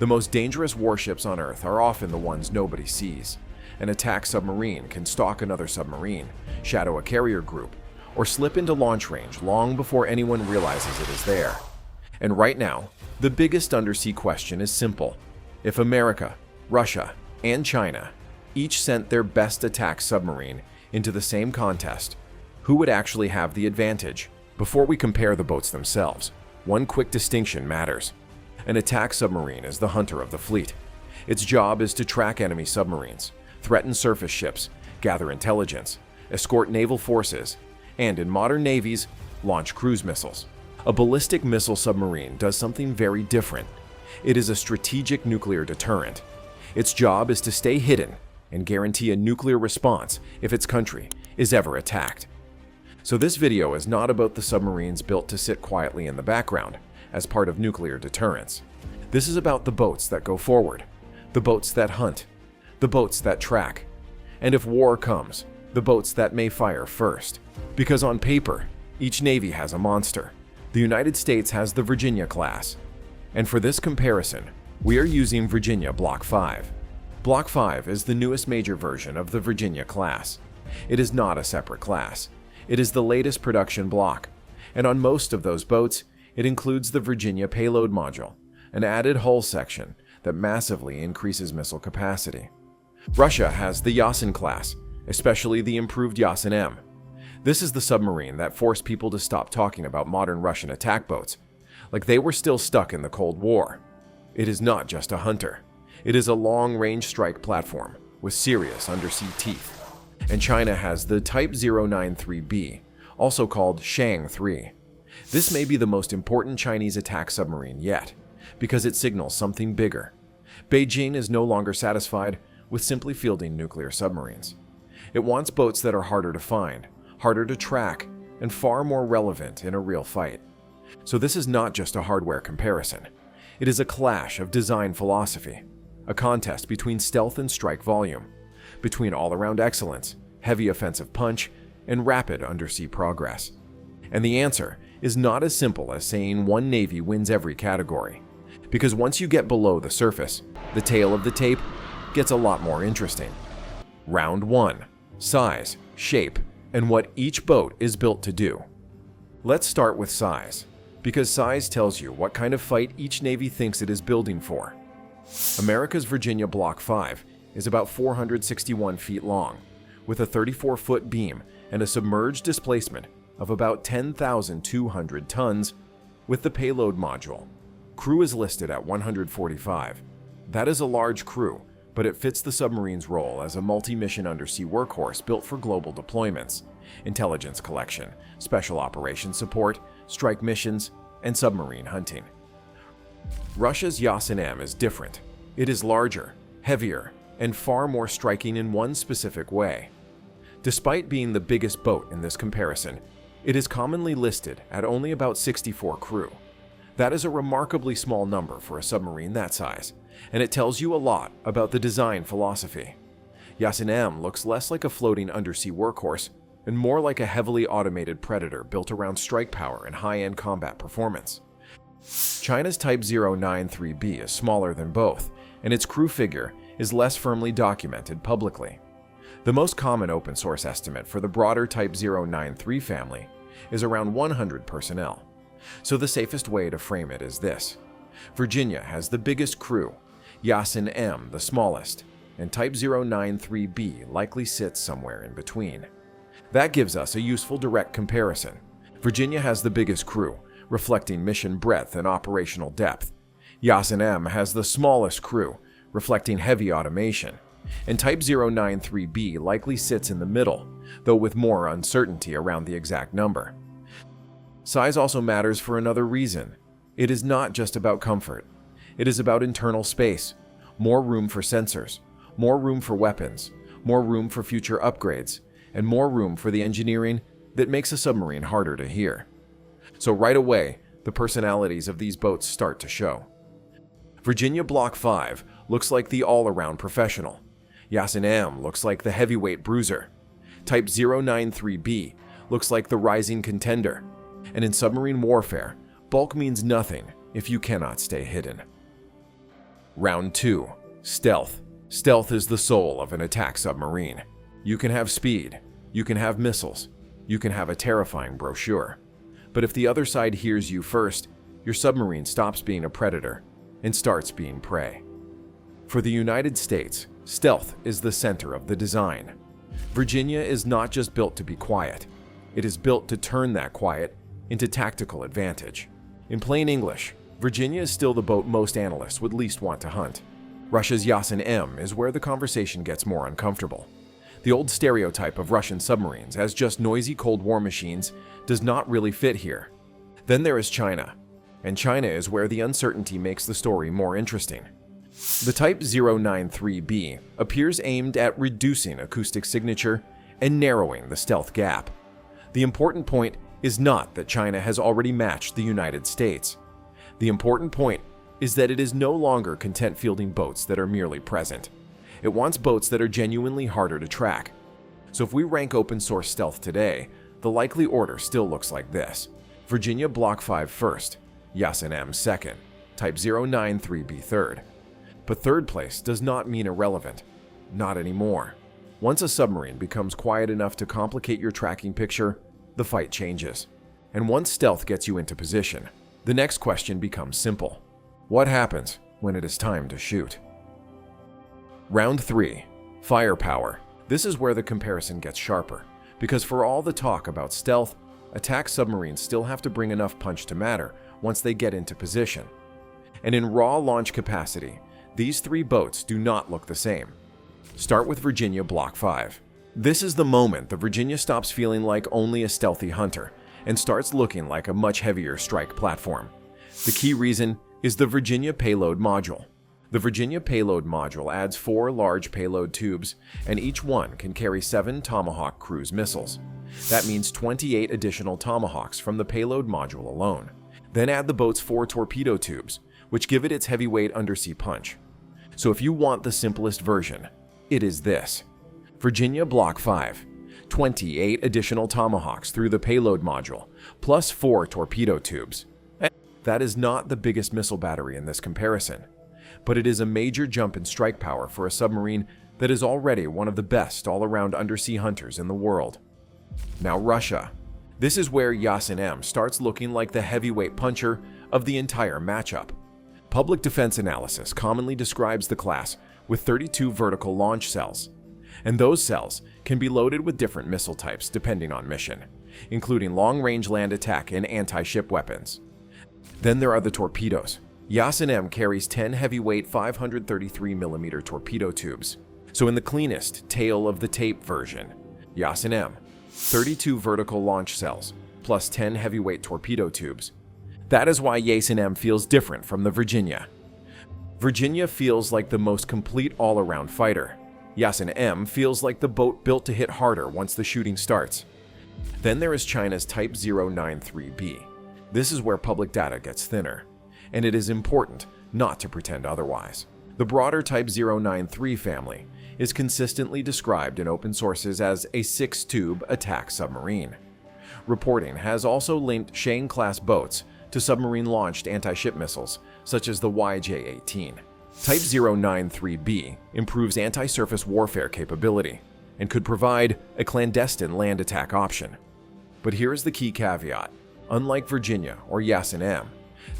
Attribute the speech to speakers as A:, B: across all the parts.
A: The most dangerous warships on Earth are often the ones nobody sees. An attack submarine can stalk another submarine, shadow a carrier group, or slip into launch range long before anyone realizes it is there. And right now, the biggest undersea question is simple. If America, Russia, and China each sent their best attack submarine into the same contest, who would actually have the advantage? Before we compare the boats themselves, one quick distinction matters. An attack submarine is the hunter of the fleet. Its job is to track enemy submarines, threaten surface ships, gather intelligence, escort naval forces, and in modern navies, launch cruise missiles. A ballistic missile submarine does something very different. It is a strategic nuclear deterrent. Its job is to stay hidden and guarantee a nuclear response if its country is ever attacked. So this video is not about the submarines built to sit quietly in the background as part of nuclear deterrence. This is about the boats that go forward, the boats that hunt, the boats that track, and if war comes, the boats that may fire first. Because on paper, each navy has a monster. The United States has the Virginia class. And for this comparison, we are using Virginia Block 5. Block 5 is the newest major version of the Virginia class. It is not a separate class. It is the latest production block, and on most of those boats, it includes the Virginia Payload Module, an added hull section that massively increases missile capacity. Russia has the Yasen class, especially the improved Yasen-M. This is the submarine that forced people to stop talking about modern Russian attack boats, like they were still stuck in the Cold War. It is not just a hunter. It is a long-range strike platform with serious undersea teeth. And China has the Type 093B, also called Shang 3. This may be the most important Chinese attack submarine yet, because it signals something bigger. Beijing is no longer satisfied with simply fielding nuclear submarines. It wants boats that are harder to find, harder to track, and far more relevant in a real fight. So this is not just a hardware comparison. It is a clash of design philosophy, a contest between stealth and strike volume, between all-around excellence, heavy offensive punch, and rapid undersea progress. And the answer is not as simple as saying one navy wins every category, because once you get below the surface, the tail of the tape gets a lot more interesting. Round 1. Size, shape, and what each boat is built to do. Let's start with size, because size tells you what kind of fight each navy thinks it is building for. America's Virginia Block 5 is about 461 feet long, with a 34-foot beam and a submerged displacement of about 10,200 tons with the payload module. Crew is listed at 145. That is a large crew, but it fits the submarine's role as a multi-mission undersea workhorse built for global deployments, intelligence collection, special operations support, strike missions, and submarine hunting. Russia's Yasen-M is different. It is larger, heavier, and far more striking in one specific way. Despite being the biggest boat in this comparison, it is commonly listed at only about 64 crew. That is a remarkably small number for a submarine that size, and it tells you a lot about the design philosophy. Yasen-M looks less like a floating undersea workhorse and more like a heavily automated predator built around strike power and high-end combat performance. China's Type 093B is smaller than both, and its crew figure is less firmly documented publicly. The most common open source estimate for the broader Type 093 family is around 100 personnel. So the safest way to frame it is this. Virginia has the biggest crew, Yasen-M the smallest, and Type 093B likely sits somewhere in between. That gives us a useful direct comparison. Virginia has the biggest crew, reflecting mission breadth and operational depth. Yasen-M has the smallest crew, reflecting heavy automation. And Type 093B likely sits in the middle, though with more uncertainty around the exact number. Size also matters for another reason. It is not just about comfort. It is about internal space, more room for sensors, more room for weapons, more room for future upgrades, and more room for the engineering that makes a submarine harder to hear. So right away, the personalities of these boats start to show. Virginia Block 5 looks like the all-around professional. Yasen-M looks like the heavyweight bruiser. Type 093B looks like the rising contender. And in submarine warfare, bulk means nothing if you cannot stay hidden. Round 2. Stealth. Stealth is the soul of an attack submarine. You can have speed, you can have missiles, you can have a terrifying brochure. But if the other side hears you first, your submarine stops being a predator and starts being prey. For the United States, stealth is the center of the design. Virginia is not just built to be quiet. It is built to turn that quiet into tactical advantage. In plain English, Virginia is still the boat most analysts would least want to hunt. Russia's Yasen-M is where the conversation gets more uncomfortable. The old stereotype of Russian submarines as just noisy Cold War machines does not really fit here. Then there is China, and China is where the uncertainty makes the story more interesting. The Type 093B appears aimed at reducing acoustic signature and narrowing the stealth gap. The important point is not that China has already matched the United States. The important point is that it is no longer content fielding boats that are merely present. It wants boats that are genuinely harder to track. So if we rank open source stealth today, the likely order still looks like this. Virginia Block 5 first, Yasen-M second, Type 093B third. But third place does not mean irrelevant. Not anymore. Once a submarine becomes quiet enough to complicate your tracking picture, the fight changes. And once stealth gets you into position, the next question becomes simple. What happens when it is time to shoot? Round 3. Firepower. This is where the comparison gets sharper, because for all the talk about stealth, attack submarines still have to bring enough punch to matter once they get into position. And in raw launch capacity, these three boats do not look the same. Start with Virginia Block 5. This is the moment the Virginia stops feeling like only a stealthy hunter and starts looking like a much heavier strike platform. The key reason is the Virginia Payload Module. The Virginia Payload Module adds 4 large payload tubes, and each one can carry 7 Tomahawk cruise missiles. That means 28 additional Tomahawks from the payload module alone. Then add the boat's 4 torpedo tubes, which give it its heavyweight undersea punch. So if you want the simplest version, it is this. Virginia Block 5, 28 additional Tomahawks through the payload module, plus 4 torpedo tubes. That is not the biggest missile battery in this comparison, but it is a major jump in strike power for a submarine that is already one of the best all-around undersea hunters in the world. Now Russia. This is where Yasen-M starts looking like the heavyweight puncher of the entire matchup. Public defense analysis commonly describes the class with 32 vertical launch cells, and those cells can be loaded with different missile types depending on mission, including long-range land attack and anti-ship weapons. Then there are the torpedoes. Yasen-M carries 10 heavyweight 533mm torpedo tubes. So in the cleanest tail of the tape version, Yasen-M, 32 vertical launch cells, plus 10 heavyweight torpedo tubes. That is why Yasen-M feels different from the Virginia. Virginia feels like the most complete all-around fighter. Yasen-M feels like the boat built to hit harder once the shooting starts. Then there is China's Type 093B. This is where public data gets thinner, and it is important not to pretend otherwise. The broader Type 093 family is consistently described in open sources as a 6-tube attack submarine. Reporting has also linked Shane-class boats to submarine-launched anti-ship missiles, such as the YJ-18. Type 093B improves anti-surface warfare capability and could provide a clandestine land attack option. But here is the key caveat. Unlike Virginia or Yasen-M,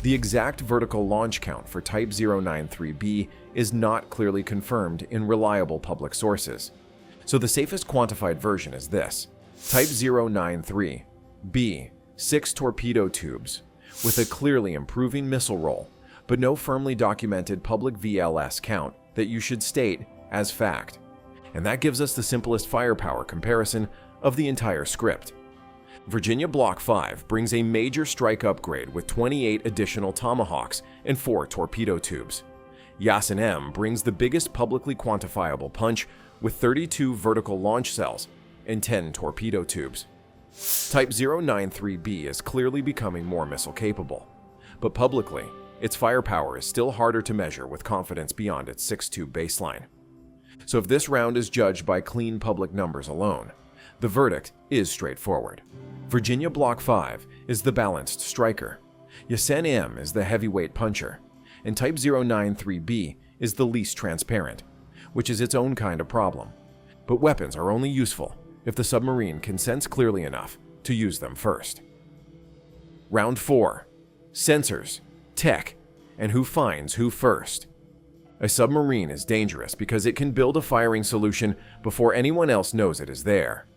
A: the exact vertical launch count for Type 093B is not clearly confirmed in reliable public sources. So the safest quantified version is this. Type 093B, 6 torpedo tubes, with a clearly improving missile roll, but no firmly documented public VLS count that you should state as fact. And that gives us the simplest firepower comparison of the entire script. Virginia Block 5 brings a major strike upgrade with 28 additional Tomahawks and 4 torpedo tubes. Yasen-M brings the biggest publicly quantifiable punch with 32 vertical launch cells and 10 torpedo tubes. Type 093B is clearly becoming more missile capable, but publicly, its firepower is still harder to measure with confidence beyond its 6-tube baseline. So if this round is judged by clean public numbers alone, the verdict is straightforward. Virginia Block 5 is the balanced striker. Yasen-M is the heavyweight puncher. and Type 093B is the least transparent, which is its own kind of problem. But weapons are only useful if the submarine can sense clearly enough to use them first. Round 4. Sensors, tech, and who finds who first. A submarine is dangerous because it can build a firing solution before anyone else knows it is there.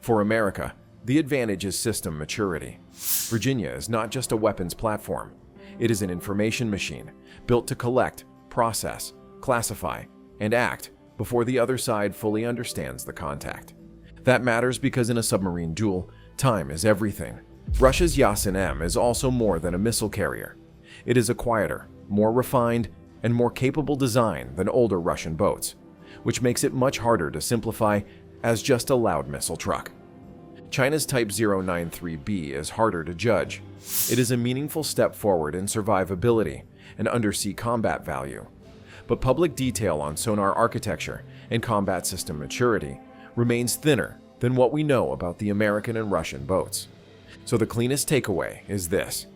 A: For America, the advantage is system maturity. Virginia is not just a weapons platform. It is an information machine built to collect, process, classify, and act before the other side fully understands the contact. That matters because in a submarine duel, time is everything. Russia's Yasen-M is also more than a missile carrier. It is a quieter, more refined, and more capable design than older Russian boats, which makes it much harder to simplify as just a loud missile truck. China's Type 093B is harder to judge. It is a meaningful step forward in survivability and undersea combat value. But public detail on sonar architecture and combat system maturity remains thinner than what we know about the American and Russian boats. So the cleanest takeaway is this: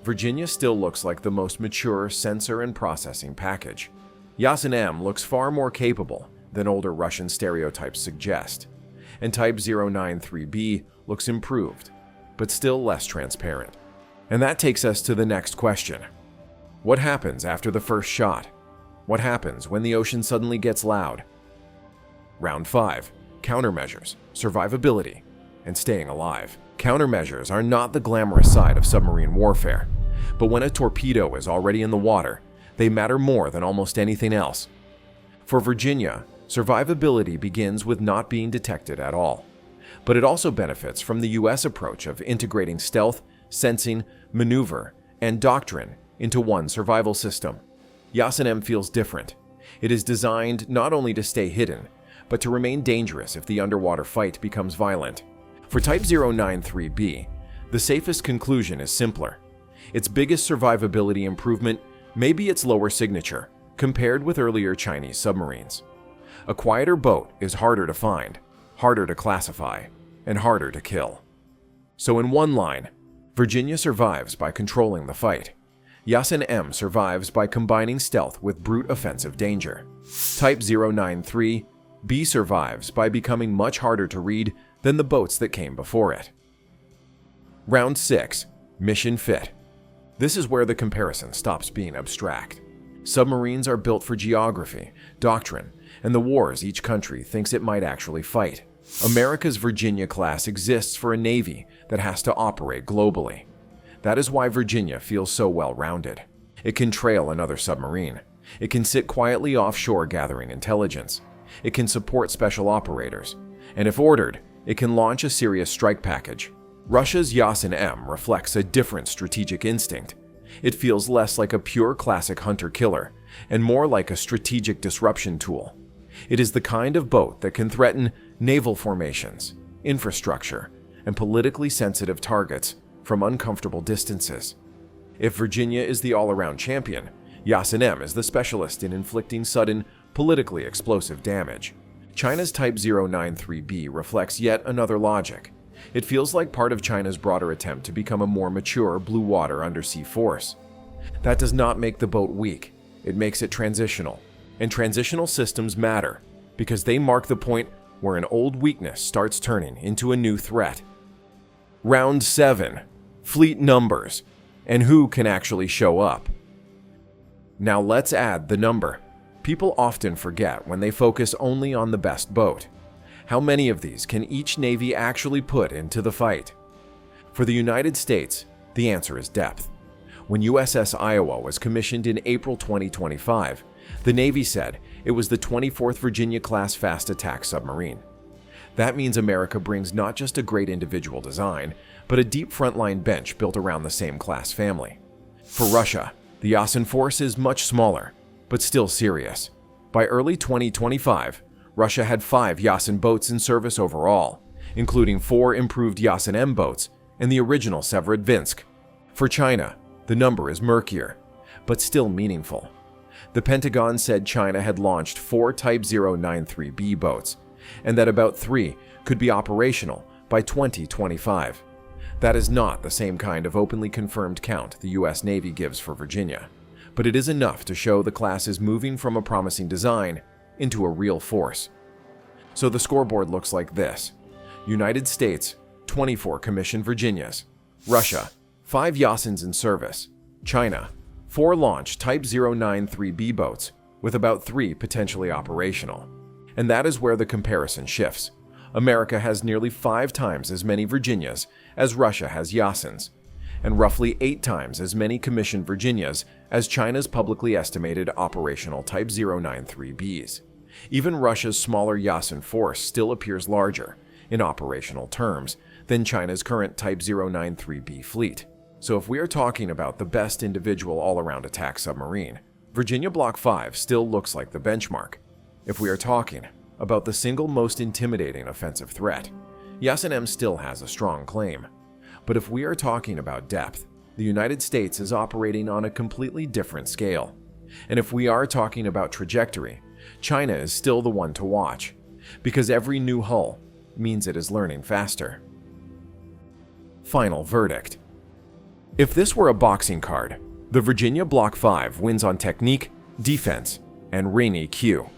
A: Virginia still looks like the most mature sensor and processing package. Yasen-M looks far more capable than older Russian stereotypes suggest, and Type 093B looks improved, but still less transparent. And that takes us to the next question. What happens after the first shot? What happens when the ocean suddenly gets loud? Round 5. Countermeasures, survivability, and staying alive. Countermeasures are not the glamorous side of submarine warfare, but when a torpedo is already in the water, they matter more than almost anything else. For Virginia, survivability begins with not being detected at all, but it also benefits from the US approach of integrating stealth, sensing, maneuver, and doctrine into one survival system. Yasen-M feels different. It is designed not only to stay hidden, but to remain dangerous if the underwater fight becomes violent. For Type 093B, the safest conclusion is simpler. Its biggest survivability improvement may be its lower signature, compared with earlier Chinese submarines. A quieter boat is harder to find, harder to classify, and harder to kill. So in one line, Virginia survives by controlling the fight. Yasen-M survives by combining stealth with brute offensive danger. Type 093B survives by becoming much harder to read than the boats that came before it. Round 6. Mission Fit. This is where the comparison stops being abstract. Submarines are built for geography, doctrine, and the wars each country thinks it might actually fight. America's Virginia class exists for a navy that has to operate globally. That is why Virginia feels so well-rounded. It can trail another submarine. It can sit quietly offshore gathering intelligence. It can support special operators. And if ordered, it can launch a serious strike package. Russia's Yasen-M reflects a different strategic instinct. It feels less like a pure classic hunter-killer and more like a strategic disruption tool. It is the kind of boat that can threaten naval formations, infrastructure, and politically sensitive targets from uncomfortable distances. If Virginia is the all-around champion, Yasen-M is the specialist in inflicting sudden, politically explosive damage. China's Type 093B reflects yet another logic. It feels like part of China's broader attempt to become a more mature blue water undersea force. That does not make the boat weak, it makes it transitional. And transitional systems matter, because they mark the point where an old weakness starts turning into a new threat. Round 7. Fleet numbers, and who can actually show up. Now let's add the number. People often forget when they focus only on the best boat. How many of these can each navy actually put into the fight? For the United States, the answer is depth. When USS Iowa was commissioned in April 2025, the Navy said it was the 24th Virginia-class fast attack submarine. That means America brings not just a great individual design, but a deep frontline bench built around the same class family. For Russia, the Yasen force is much smaller, but still serious. By early 2025, Russia had 5 Yasen boats in service overall, including 4 improved Yasen-M boats and the original Severodvinsk. For China, the number is murkier, but still meaningful. The Pentagon said China had launched 4 Type 093B boats, and that about 3 could be operational by 2025. That is not the same kind of openly confirmed count the US Navy gives for Virginia, but it is enough to show the class is moving from a promising design into a real force. So the scoreboard looks like this. United States, 24 commissioned Virginias. Russia, 5 Yasens in service. China, 4 launched Type 093B boats, with about 3 potentially operational. And that is where the comparison shifts. America has nearly 5 times as many Virginias as Russia has Yasens, and roughly 8 times as many commissioned Virginias as China's publicly estimated operational Type 093Bs. Even Russia's smaller Yasen force still appears larger, in operational terms, than China's current Type 093B fleet. So if we are talking about the best individual all-around attack submarine, Virginia Block 5 still looks like the benchmark. If we are talking about the single most intimidating offensive threat, Yasen-M still has a strong claim. But if we are talking about depth, the United States is operating on a completely different scale. And if we are talking about trajectory, China is still the one to watch, because every new hull means it is learning faster. Final verdict. If this were a boxing card, the Virginia Block 5 wins on technique, defense, and rainy Q.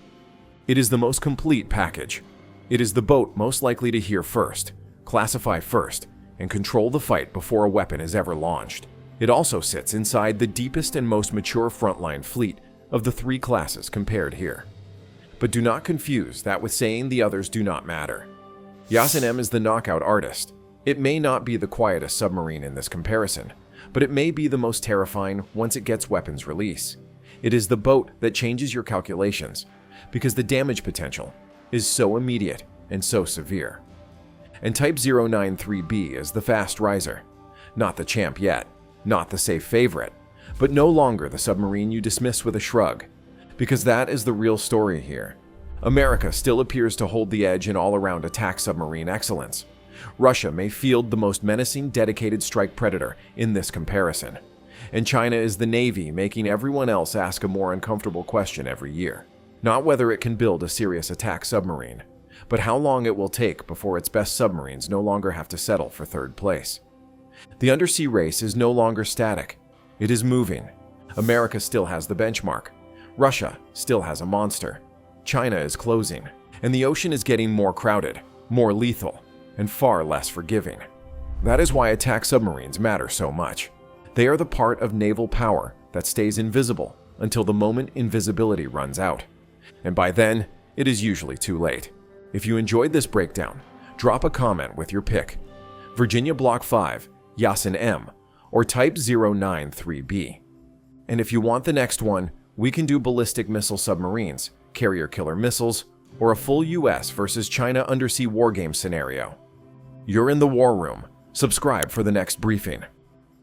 A: It is the most complete package. It is the boat most likely to hear first, classify first, and control the fight before a weapon is ever launched. It also sits inside the deepest and most mature frontline fleet of the 3 classes compared here. But do not confuse that with saying the others do not matter. Yasen-M is the knockout artist. It may not be the quietest submarine in this comparison, but it may be the most terrifying once it gets weapons release. It is the boat that changes your calculations, because the damage potential is so immediate and so severe. And Type 093B is the fast riser. Not the champ yet, not the safe favorite, but no longer the submarine you dismiss with a shrug, because that is the real story here. America still appears to hold the edge in all-around attack submarine excellence. Russia may field the most menacing dedicated strike predator in this comparison. And China is the Navy making everyone else ask a more uncomfortable question every year. Not whether it can build a serious attack submarine, but how long it will take before its best submarines no longer have to settle for 3rd place. The undersea race is no longer static. It is moving. America still has the benchmark. Russia still has a monster. China is closing. And the ocean is getting more crowded, more lethal, and far less forgiving. That is why attack submarines matter so much. They are the part of naval power that stays invisible until the moment invisibility runs out. And by then, it is usually too late. If you enjoyed this breakdown, drop a comment with your pick: Virginia Block 5, Yasen-M, or Type 093B. And if you want the next one, we can do ballistic missile submarines, carrier killer missiles, or a full US versus China undersea wargame scenario. You're in the war room. Subscribe for the next briefing.